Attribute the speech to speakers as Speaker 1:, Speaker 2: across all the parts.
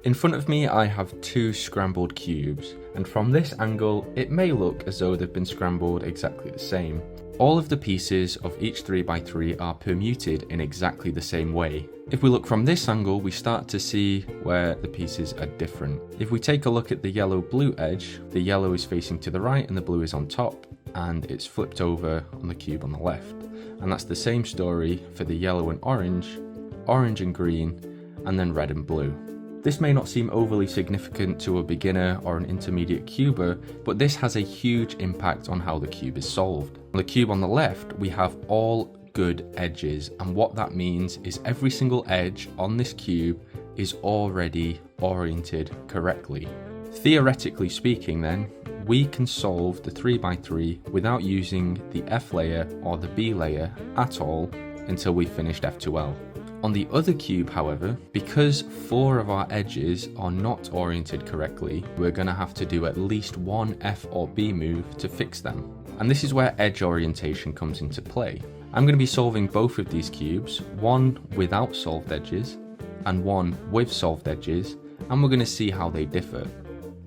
Speaker 1: In front of me I have two scrambled cubes, and from this angle it may look as though they've been scrambled exactly the same. All of the pieces of each 3x3 are permuted in exactly the same way. If we look from this angle, we start to see where the pieces are different. If we take a look at the yellow-blue edge, the yellow is facing to the right and the blue is on top, and it's flipped over on the cube on the left. And that's the same story for the yellow and orange, orange and green, and then red and blue. This may not seem overly significant to a beginner or an intermediate cuber, but this has a huge impact on how the cube is solved. On the cube on the left, we have all good edges, and what that means is every single edge on this cube is already oriented correctly. Theoretically speaking then, we can solve the 3x3 without using the F layer or the B layer at all until we finished F2L. On the other cube, however, because 4 of our edges are not oriented correctly, we're going to have to do at least one F or B move to fix them. And this is where edge orientation comes into play. I'm going to be solving both of these cubes, one without solved edges and one with solved edges, and we're going to see how they differ.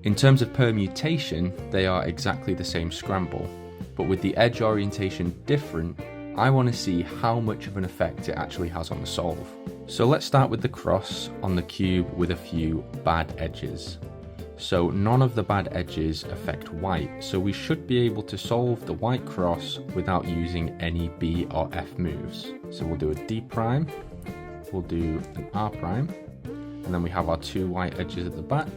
Speaker 1: In terms of permutation, they are exactly the same scramble, but with the edge orientation different, I want to see how much of an effect it actually has on the solve. So let's start with the cross on the cube with a few bad edges. So none of the bad edges affect white, so we should be able to solve the white cross without using any B or F moves. So we'll do a D prime, we'll do an R prime, and then we have our 2 white edges at the back.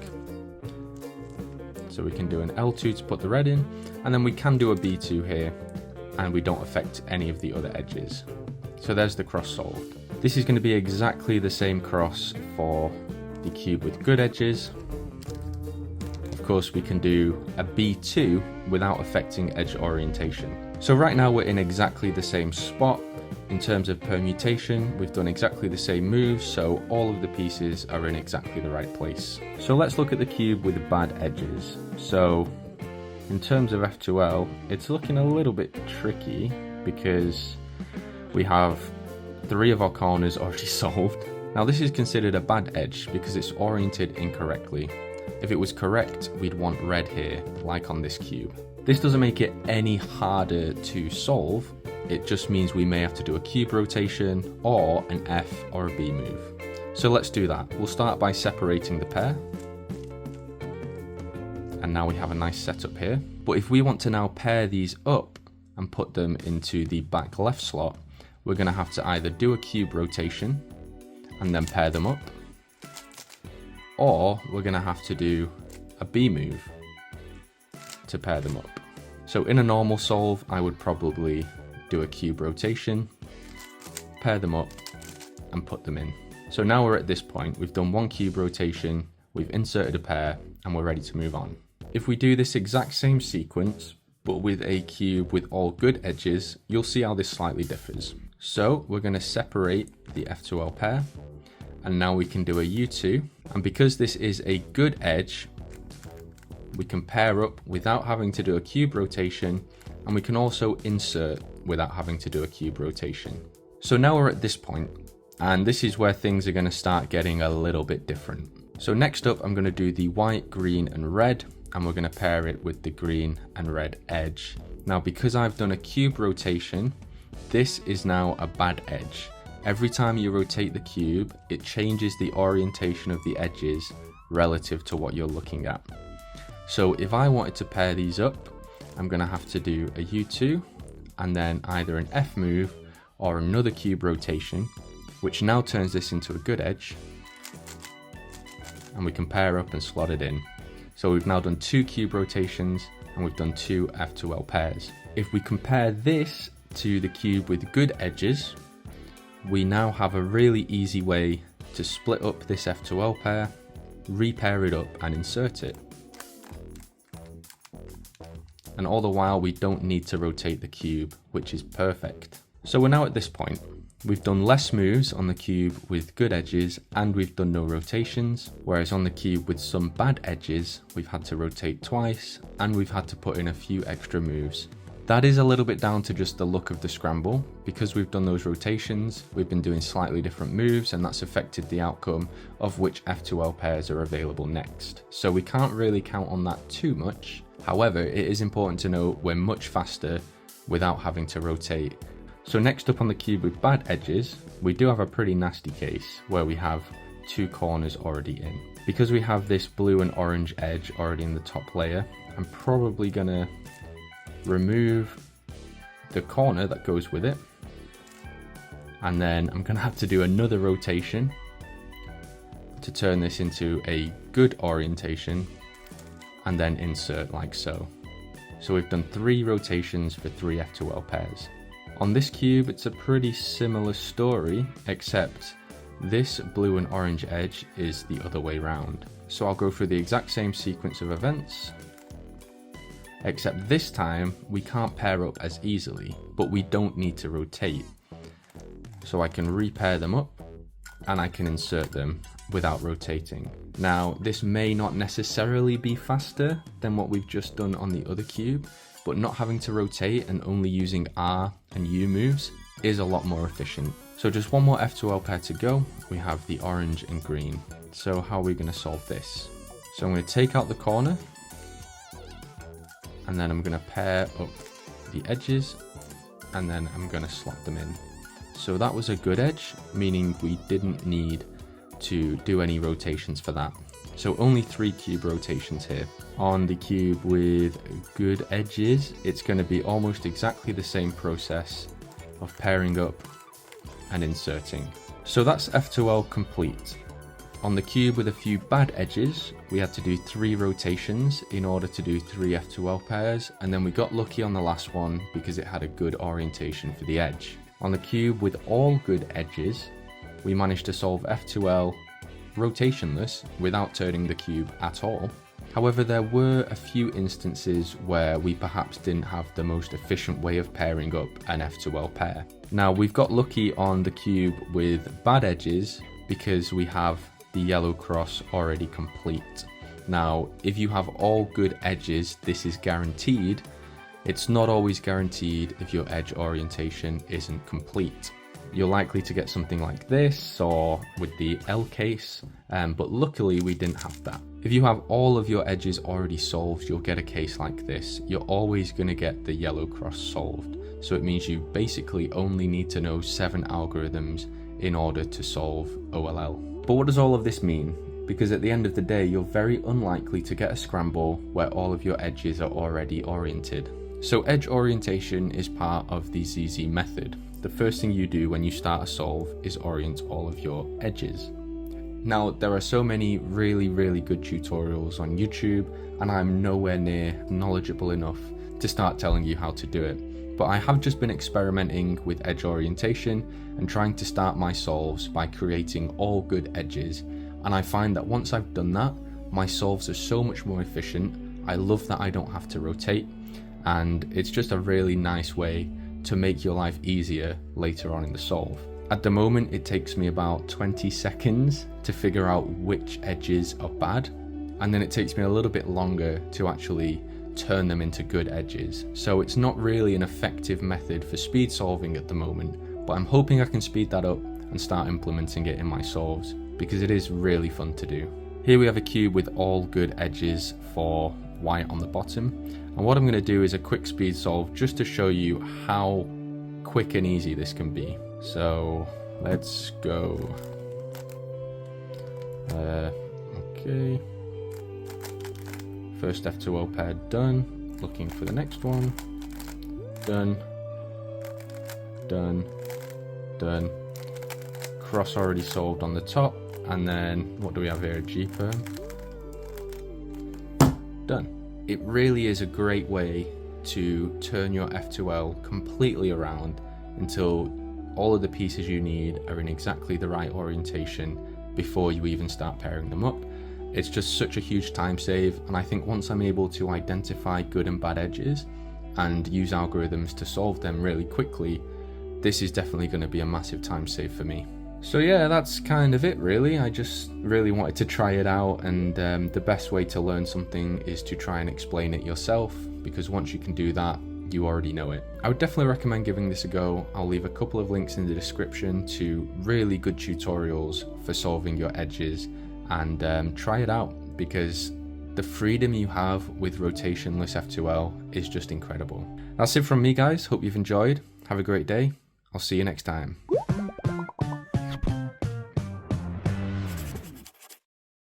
Speaker 1: So we can do an L2 to put the red in, and then we can do a B2 here, and we don't affect any of the other edges. So there's the cross solved. This is going to be exactly the same cross for the cube with good edges. Of course, we can do a B2 without affecting edge orientation. So right now we're in exactly the same spot. In terms of permutation, we've done exactly the same moves, so all of the pieces are in exactly the right place. So let's look at the cube with bad edges. So in terms of F2L, it's looking a little bit tricky because we have 3 of our corners already solved. Now this is considered a bad edge because it's oriented incorrectly. If it was correct, we'd want red here, like on this cube. This doesn't make it any harder to solve, it just means we may have to do a cube rotation or an F or a B move. So let's do that. We'll start by separating the pair. And now we have a nice setup here. But if we want to now pair these up and put them into the back left slot, we're going to have to either do a cube rotation and then pair them up, or we're going to have to do a B move to pair them up. So in a normal solve, I would probably do a cube rotation, pair them up, and put them in. So now we're at this point, we've done one cube rotation, we've inserted a pair, and we're ready to move on. If we do this exact same sequence, but with a cube with all good edges, you'll see how this slightly differs. So we're going to separate the F2L pair, and now we can do a U2. And because this is a good edge, we can pair up without having to do a cube rotation, and we can also insert without having to do a cube rotation. So now we're at this point, and this is where things are going to start getting a little bit different. So next up, I'm going to do the white, green, and red, and we're going to pair it with the green and red edge. Now, because I've done a cube rotation, this is now a bad edge. Every time you rotate the cube, it changes the orientation of the edges relative to what you're looking at. So if I wanted to pair these up, I'm going to have to do a U2 and then either an F move or another cube rotation, which now turns this into a good edge. And we can pair up and slot it in. So we've now done 2 cube rotations and we've done 2 F2L pairs. If we compare this to the cube with good edges, we now have a really easy way to split up this F2L pair, repair it up and insert it. And all the while we don't need to rotate the cube, which is perfect. So we're now at this point. We've done less moves on the cube with good edges and we've done no rotations, whereas on the cube with some bad edges, we've had to rotate twice and we've had to put in a few extra moves That is a little bit down to just the look of the scramble. Because we've done those rotations, we've been doing slightly different moves, and that's affected the outcome of which F2L pairs are available next. So we can't really count on that too much. However, it is important to note we're much faster without having to rotate. So next up on the cube with bad edges, we do have a pretty nasty case where we have 2 corners already in. Because we have this blue and orange edge already in the top layer, I'm probably gonna remove the corner that goes with it, and then I'm gonna have to do another rotation to turn this into a good orientation, and then insert like so. So we've done 3 rotations for 3 F2L pairs. On this cube, it's a pretty similar story, except this blue and orange edge is the other way round. So I'll go through the exact same sequence of events, except this time we can't pair up as easily, but we don't need to rotate. So I can repair them up and I can insert them without rotating. Now, this may not necessarily be faster than what we've just done on the other cube, but not having to rotate and only using R and U moves is a lot more efficient. So just one more F2L pair to go. We have the orange and green. So how are we going to solve this? So I'm going to take out the corner, and then I'm going to pair up the edges, and then I'm going to slot them in. So that was a good edge, meaning we didn't need to do any rotations for that. So only 3 cube rotations here. On the cube with good edges, it's going to be almost exactly the same process of pairing up and inserting. So that's F2L complete. On the cube with a few bad edges, we had to do 3 rotations in order to do 3 F2L pairs, and then we got lucky on the last one because it had a good orientation for the edge. On the cube with all good edges, we managed to solve F2L rotationless without turning the cube at all. However, there were a few instances where we perhaps didn't have the most efficient way of pairing up an F2L pair. Now, we've got lucky on the cube with bad edges because we have the yellow cross already complete. Now, if you have all good edges, this is guaranteed. It's not always guaranteed if your edge orientation isn't complete. You're likely to get something like this, or with the L case, but luckily we didn't have that. If you have all of your edges already solved, you'll get a case like this. You're always going to get the yellow cross solved. So it means you basically only need to know 7 algorithms in order to solve OLL. But what does all of this mean? Because at the end of the day, you're very unlikely to get a scramble where all of your edges are already oriented. So edge orientation is part of the ZZ method. The first thing you do when you start a solve is orient all of your edges. Now, there are so many really good tutorials on YouTube, and I'm nowhere near knowledgeable enough to start telling you how to do it. But I have just been experimenting with edge orientation and trying to start my solves by creating all good edges. And I find that once I've done that, my solves are so much more efficient. I love that I don't have to rotate, and it's just a really nice way to make your life easier later on in the solve. At the moment, it takes me about 20 seconds to figure out which edges are bad, and then it takes me a little bit longer to actually turn them into good edges. So it's not really an effective method for speed solving at the moment, but I'm hoping I can speed that up and start implementing it in my solves, because it is really fun to do. Here we have a cube with all good edges for white on the bottom, and what I'm going to do is a quick speed solve just to show you how quick and easy this can be. So let's go. Okay, first F2L pair done, looking for the next one. Done, done, done. Cross already solved on the top, and then what do we have here? A G perm. Done. It really is a great way to turn your F2L completely around until all of the pieces you need are in exactly the right orientation before you even start pairing them up. It's just such a huge time save, and I think once I'm able to identify good and bad edges and use algorithms to solve them really quickly, this is definitely going to be a massive time save for me. So yeah, that's kind of it really. I just really wanted to try it out, and the best way to learn something is to try and explain it yourself, because once you can do that, you already know it. I would definitely recommend giving this a go. I'll leave a couple of links in the description to really good tutorials for solving your edges, and try it out, because the freedom you have with rotationless F2L is just incredible. That's it from me, guys. Hope you've enjoyed. Have a great day. I'll see you next time.